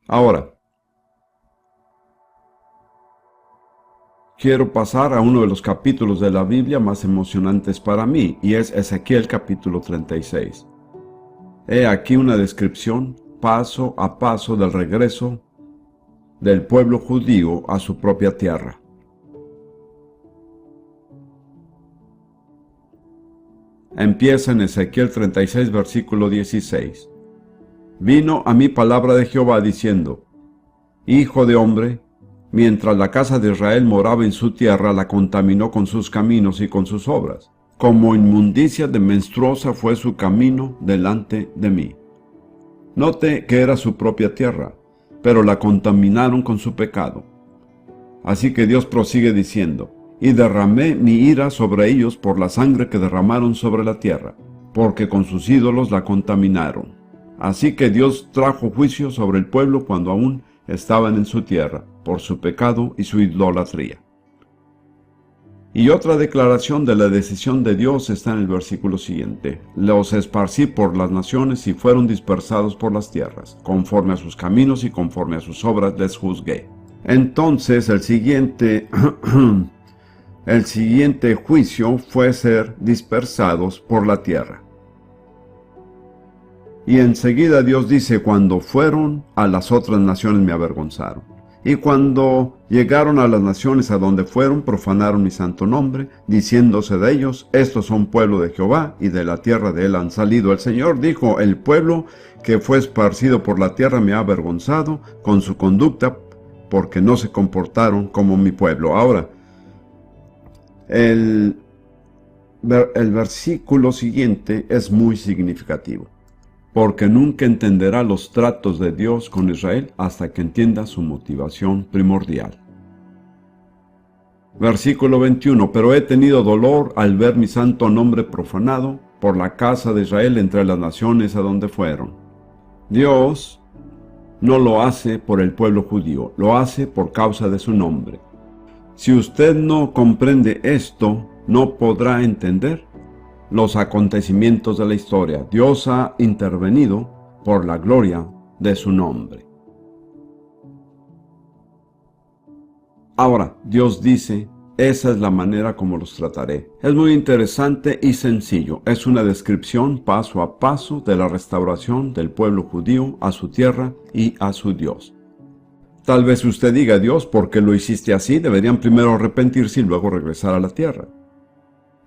Ahora, quiero pasar a uno de los capítulos de la Biblia más emocionantes para mí, y es Ezequiel capítulo 36. He aquí una descripción paso a paso del regreso del pueblo judío a su propia tierra. Empieza en Ezequiel 36, versículo 16. Vino a mí palabra de Jehová diciendo: Hijo de hombre, mientras la casa de Israel moraba en su tierra, la contaminó con sus caminos y con sus obras. Como inmundicia de menstruosa fue su camino delante de mí. Note que era su propia tierra, pero la contaminaron con su pecado. Así que Dios prosigue diciendo: Y derramé mi ira sobre ellos por la sangre que derramaron sobre la tierra, porque con sus ídolos la contaminaron. Así que Dios trajo juicio sobre el pueblo cuando aún estaban en su tierra, por su pecado y su idolatría. Y otra declaración de la decisión de Dios está en el versículo siguiente: Los esparcí por las naciones y fueron dispersados por las tierras, conforme a sus caminos y conforme a sus obras les juzgué. Entonces el siguiente juicio fue ser dispersados por la tierra. Y enseguida Dios dice: cuando fueron a las otras naciones me avergonzaron. Y cuando llegaron a las naciones a donde fueron, profanaron mi santo nombre, diciéndose de ellos: estos son pueblo de Jehová, y de la tierra de él han salido. El Señor dijo: el pueblo que fue esparcido por la tierra me ha avergonzado con su conducta, porque no se comportaron como mi pueblo. Ahora, el versículo siguiente es muy significativo, porque nunca entenderá los tratos de Dios con Israel hasta que entienda su motivación primordial. Versículo 21. Pero he tenido dolor al ver mi santo nombre profanado por la casa de Israel entre las naciones a donde fueron. Dios no lo hace por el pueblo judío, lo hace por causa de su nombre. Si usted no comprende esto, no podrá entender los acontecimientos de la historia. Dios ha intervenido por la gloria de su nombre. Ahora, Dios dice: esa es la manera como los trataré. Es muy interesante y sencillo. Es una descripción paso a paso de la restauración del pueblo judío a su tierra y a su Dios. Tal vez usted diga: Dios, ¿por qué lo hiciste así? Deberían primero arrepentirse y luego regresar a la tierra.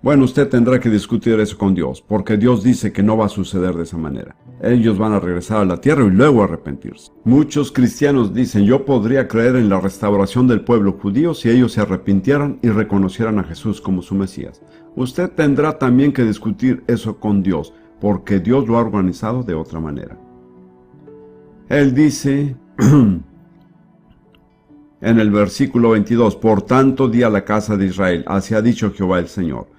Bueno, usted tendrá que discutir eso con Dios, porque Dios dice que no va a suceder de esa manera. Ellos van a regresar a la tierra y luego arrepentirse. Muchos cristianos dicen: yo podría creer en la restauración del pueblo judío si ellos se arrepintieran y reconocieran a Jesús como su Mesías. Usted tendrá también que discutir eso con Dios, porque Dios lo ha organizado de otra manera. Él dice en el versículo 22: por tanto di a la casa de Israel, así ha dicho Jehová el Señor: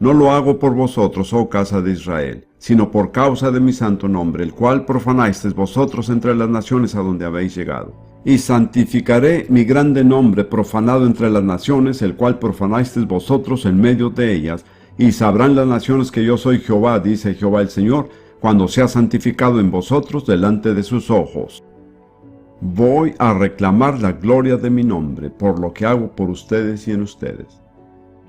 no lo hago por vosotros, oh casa de Israel, sino por causa de mi santo nombre, el cual profanasteis vosotros entre las naciones a donde habéis llegado. Y santificaré mi grande nombre profanado entre las naciones, el cual profanasteis vosotros en medio de ellas, y sabrán las naciones que yo soy Jehová, dice Jehová el Señor, cuando sea santificado en vosotros delante de sus ojos. Voy a reclamar la gloria de mi nombre por lo que hago por ustedes y en ustedes.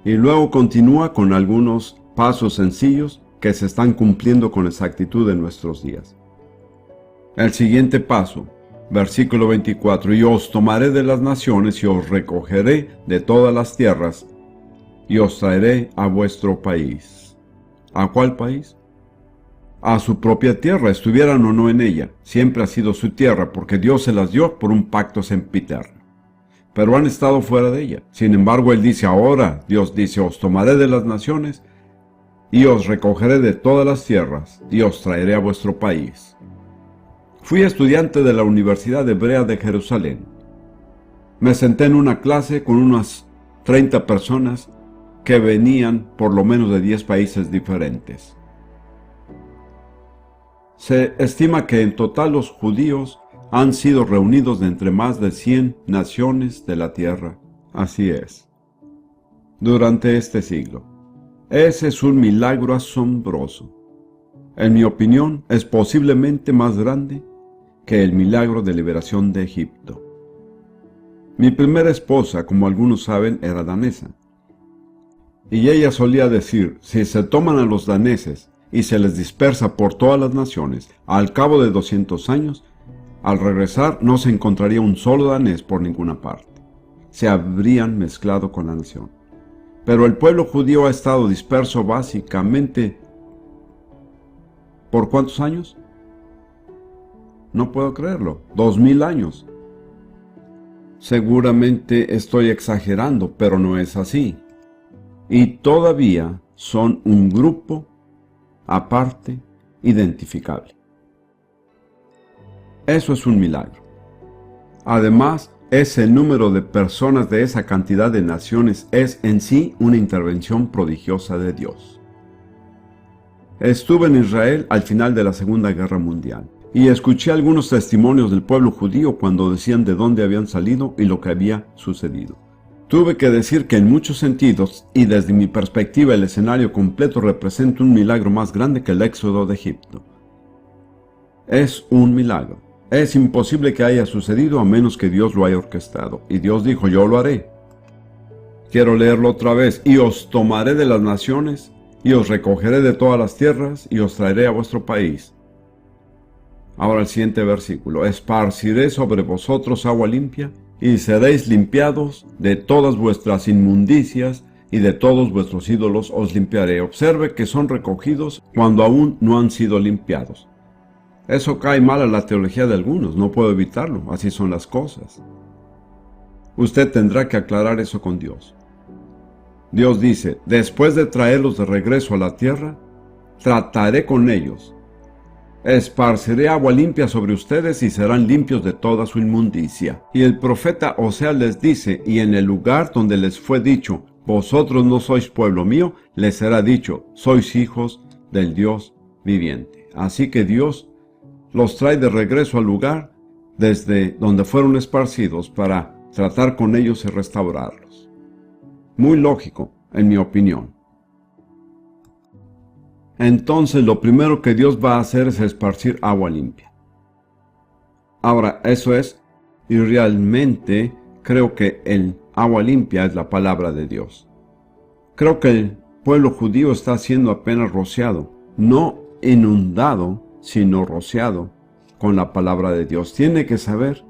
Y luego continúa con algunos pasos sencillos que se están cumpliendo con exactitud en nuestros días. El siguiente paso, versículo 24: y os tomaré de las naciones y os recogeré de todas las tierras y os traeré a vuestro país. ¿A cuál país? A su propia tierra, estuvieran o no en ella. Siempre ha sido su tierra, porque Dios se las dio por un pacto sempiterno. Pero han estado fuera de ella. Sin embargo, Él dice ahora, Dios dice: os tomaré de las naciones y os recogeré de todas las tierras y os traeré a vuestro país. Fui estudiante de la Universidad Hebrea de Jerusalén. Me senté en una clase con unas 30 personas que venían por lo menos de 10 países diferentes. Se estima que en total los judíos han sido reunidos de entre más de 100 naciones de la tierra. Así es, durante este siglo. Ese es un milagro asombroso. En mi opinión, es posiblemente más grande que el milagro de liberación de Egipto. Mi primera esposa, como algunos saben, era danesa. Y ella solía decir, si se toman a los daneses y se les dispersa por todas las naciones, al cabo de 200 años, al regresar no se encontraría un solo danés por ninguna parte. Se habrían mezclado con la nación. Pero el pueblo judío ha estado disperso básicamente ¿por cuántos años? No puedo creerlo, 2000 años. Seguramente estoy exagerando, pero no es así. Y todavía son un grupo aparte, identificable. Eso es un milagro. Además, ese número de personas de esa cantidad de naciones es en sí una intervención prodigiosa de Dios. Estuve en Israel al final de la Segunda Guerra Mundial y escuché algunos testimonios del pueblo judío cuando decían de dónde habían salido y lo que había sucedido. Tuve que decir que en muchos sentidos, y desde mi perspectiva, el escenario completo representa un milagro más grande que el éxodo de Egipto. Es un milagro. Es imposible que haya sucedido a menos que Dios lo haya orquestado. Y Dios dijo, yo lo haré. Quiero leerlo otra vez. Y os tomaré de las naciones, y os recogeré de todas las tierras, y os traeré a vuestro país. Ahora el siguiente versículo. Esparciré sobre vosotros agua limpia, y seréis limpiados de todas vuestras inmundicias, y de todos vuestros ídolos os limpiaré. Observe que son recogidos cuando aún no han sido limpiados. Eso cae mal a la teología de algunos, no puedo evitarlo, así son las cosas. Usted tendrá que aclarar eso con Dios. Dios dice, después de traerlos de regreso a la tierra, trataré con ellos. Esparciré agua limpia sobre ustedes y serán limpios de toda su inmundicia. Y el profeta Oseas les dice, y en el lugar donde les fue dicho, vosotros no sois pueblo mío, les será dicho, sois hijos del Dios viviente. Así que Dios los trae de regreso al lugar desde donde fueron esparcidos para tratar con ellos y restaurarlos. Muy lógico, en mi opinión. Entonces lo primero que Dios va a hacer es esparcir agua limpia. Ahora, eso es, y realmente creo que el agua limpia es la palabra de Dios. Creo que el pueblo judío está siendo apenas rociado, no inundado, sino rociado con la palabra de Dios. Tiene que saber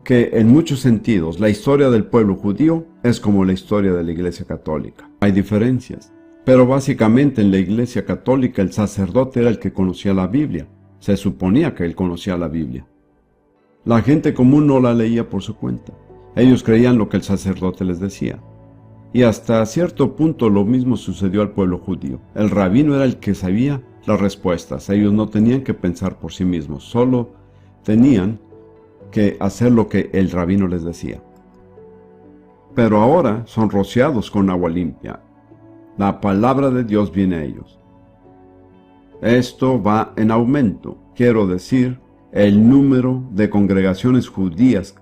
que en muchos sentidos la historia del pueblo judío es como la historia de la Iglesia Católica. Hay diferencias, pero básicamente en la Iglesia Católica el sacerdote era el que conocía la Biblia. Se suponía que él conocía la Biblia. La gente común no la leía por su cuenta. Ellos creían lo que el sacerdote les decía. Y hasta cierto punto lo mismo sucedió al pueblo judío. El rabino era el que sabía las respuestas. Ellos no tenían que pensar por sí mismos, solo tenían que hacer lo que el rabino les decía. Pero ahora son rociados con agua limpia. La palabra de Dios viene a ellos. Esto va en aumento. Quiero decir, el número de congregaciones judías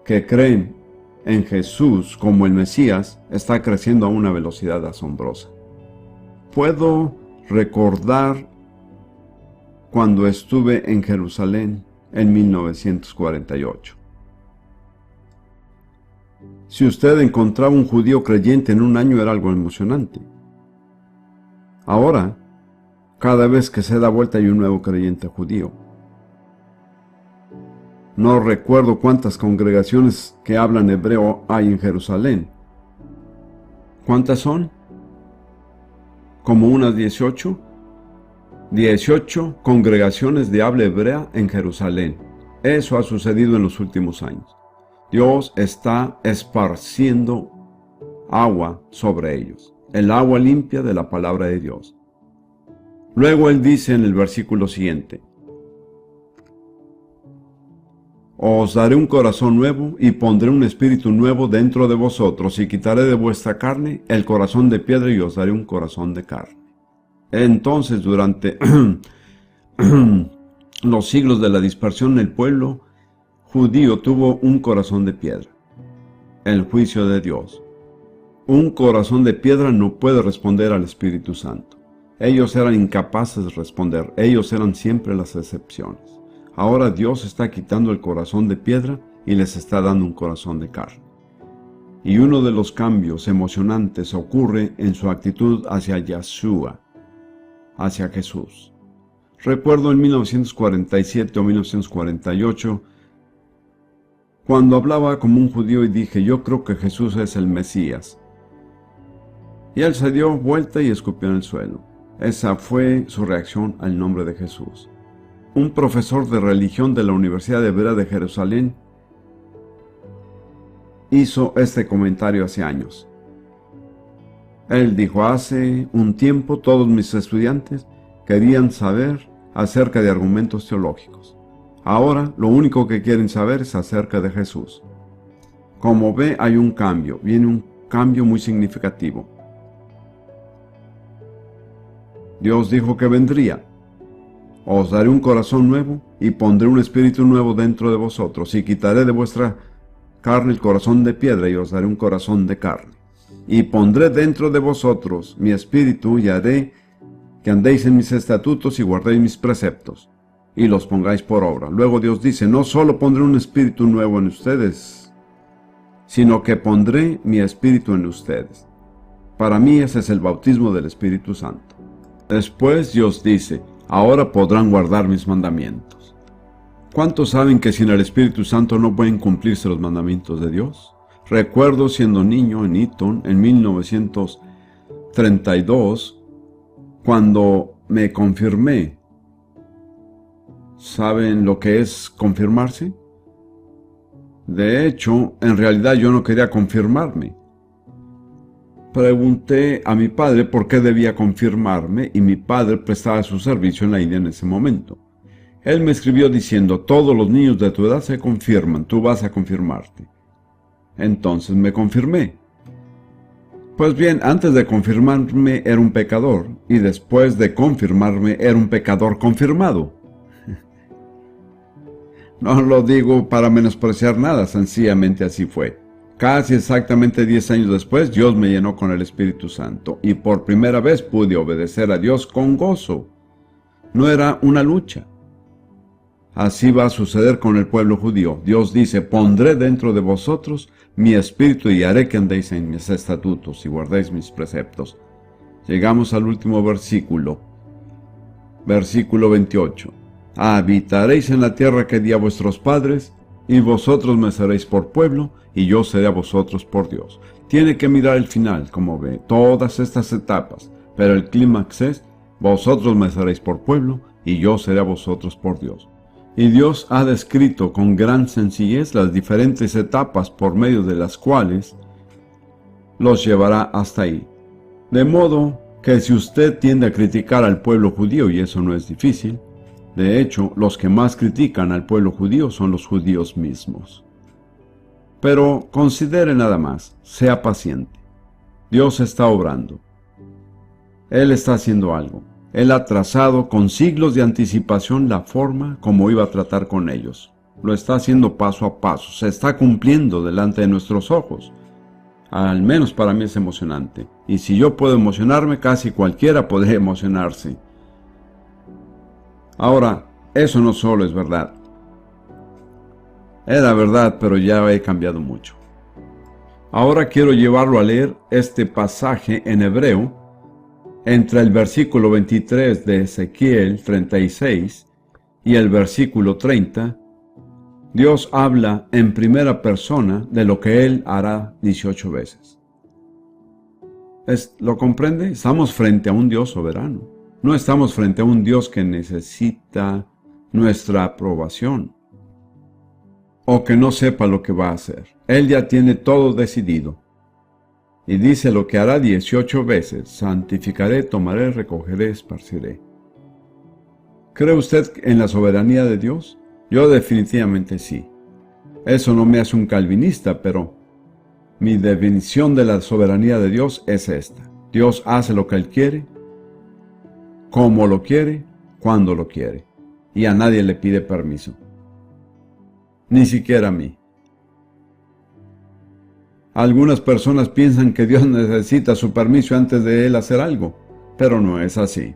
que creen en Jesús como el Mesías está creciendo a una velocidad asombrosa. Puedo recordar cuando estuve en Jerusalén en 1948. Si usted encontraba un judío creyente en un año era algo emocionante. Ahora, cada vez que se da vuelta hay un nuevo creyente judío. No recuerdo cuántas congregaciones que hablan hebreo hay en Jerusalén. ¿Cuántas son? ¿Como unas 18? 18 congregaciones de habla hebrea en Jerusalén. Eso ha sucedido en los últimos años. Dios está esparciendo agua sobre ellos. El agua limpia de la palabra de Dios. Luego él dice en el versículo siguiente: os daré un corazón nuevo y pondré un espíritu nuevo dentro de vosotros y quitaré de vuestra carne el corazón de piedra y os daré un corazón de carne. Entonces, durante los siglos de la dispersión, el pueblo judío tuvo un corazón de piedra. El juicio de Dios. Un corazón de piedra no puede responder al Espíritu Santo. Ellos eran incapaces de responder. Ellos eran siempre las excepciones. Ahora Dios está quitando el corazón de piedra y les está dando un corazón de carne. Y uno de los cambios emocionantes ocurre en su actitud hacia Yeshua, hacia Jesús. Recuerdo en 1947 o 1948, cuando hablaba como un judío y dije, yo creo que Jesús es el Mesías. Y él se dio vuelta y escupió en el suelo. Esa fue su reacción al nombre de Jesús. Un profesor de religión de la Universidad Hebrea de Jerusalén hizo este comentario hace años. Él dijo, hace un tiempo todos mis estudiantes querían saber acerca de argumentos teológicos. Ahora lo único que quieren saber es acerca de Jesús. Como ve, hay un cambio, viene un cambio muy significativo. Dios dijo que vendría. Os daré un corazón nuevo y pondré un espíritu nuevo dentro de vosotros y quitaré de vuestra carne el corazón de piedra y os daré un corazón de carne. Y pondré dentro de vosotros mi espíritu y haré que andéis en mis estatutos y guardéis mis preceptos y los pongáis por obra. Luego Dios dice, no solo pondré un espíritu nuevo en ustedes, sino que pondré mi espíritu en ustedes. Para mí ese es el bautismo del Espíritu Santo. Después Dios dice, ahora podrán guardar mis mandamientos. ¿Cuántos saben que sin el Espíritu Santo no pueden cumplirse los mandamientos de Dios? Recuerdo siendo niño en Eton en 1932, cuando me confirmé. ¿Saben lo que es confirmarse? De hecho, en realidad yo no quería confirmarme. Pregunté a mi padre por qué debía confirmarme y mi padre prestaba su servicio en la India en ese momento. Él me escribió diciendo, todos los niños de tu edad se confirman, tú vas a confirmarte. Entonces me confirmé. Pues bien, antes de confirmarme era un pecador y después de confirmarme era un pecador confirmado. No lo digo para menospreciar nada, sencillamente así fue. Casi exactamente 10 años después, Dios me llenó con el Espíritu Santo y por primera vez pude obedecer a Dios con gozo. No era una lucha. Así va a suceder con el pueblo judío. Dios dice, pondré dentro de vosotros mi espíritu y haré que andéis en mis estatutos y guardéis mis preceptos. Llegamos al último versículo. Versículo 28. Habitaréis en la tierra que di a vuestros padres, y vosotros me seréis por pueblo, y yo seré a vosotros por Dios. Tiene que mirar el final, como ve, todas estas etapas, pero el clímax es, vosotros me seréis por pueblo, y yo seré a vosotros por Dios. Y Dios ha descrito con gran sencillez las diferentes etapas por medio de las cuales los llevará hasta ahí. De modo que si usted tiende a criticar al pueblo judío, y eso no es difícil, de hecho, los que más critican al pueblo judío son los judíos mismos. Pero considere nada más, sea paciente. Dios está obrando. Él está haciendo algo. Él ha trazado con siglos de anticipación la forma como iba a tratar con ellos. Lo está haciendo paso a paso. Se está cumpliendo delante de nuestros ojos. Al menos para mí es emocionante. Y si yo puedo emocionarme, casi cualquiera podría emocionarse. Ahora, eso no solo es verdad. Era verdad, pero ya he cambiado mucho. Ahora quiero llevarlo a leer este pasaje en hebreo, entre el versículo 23 de Ezequiel 36 y el versículo 30. Dios habla en primera persona de lo que Él hará 18 veces. ¿Lo comprende? Estamos frente a un Dios soberano. No estamos frente a un Dios que necesita nuestra aprobación o que no sepa lo que va a hacer. Él ya tiene todo decidido. Y dice lo que hará 18 veces. Santificaré, tomaré, recogeré, esparciré. ¿Cree usted en la soberanía de Dios? Yo definitivamente sí. Eso no me hace un calvinista, pero mi definición de la soberanía de Dios es esta. Dios hace lo que Él quiere, como lo quiere, cuando lo quiere. Y a nadie le pide permiso. Ni siquiera a mí. Algunas personas piensan que Dios necesita su permiso antes de Él hacer algo, pero no es así.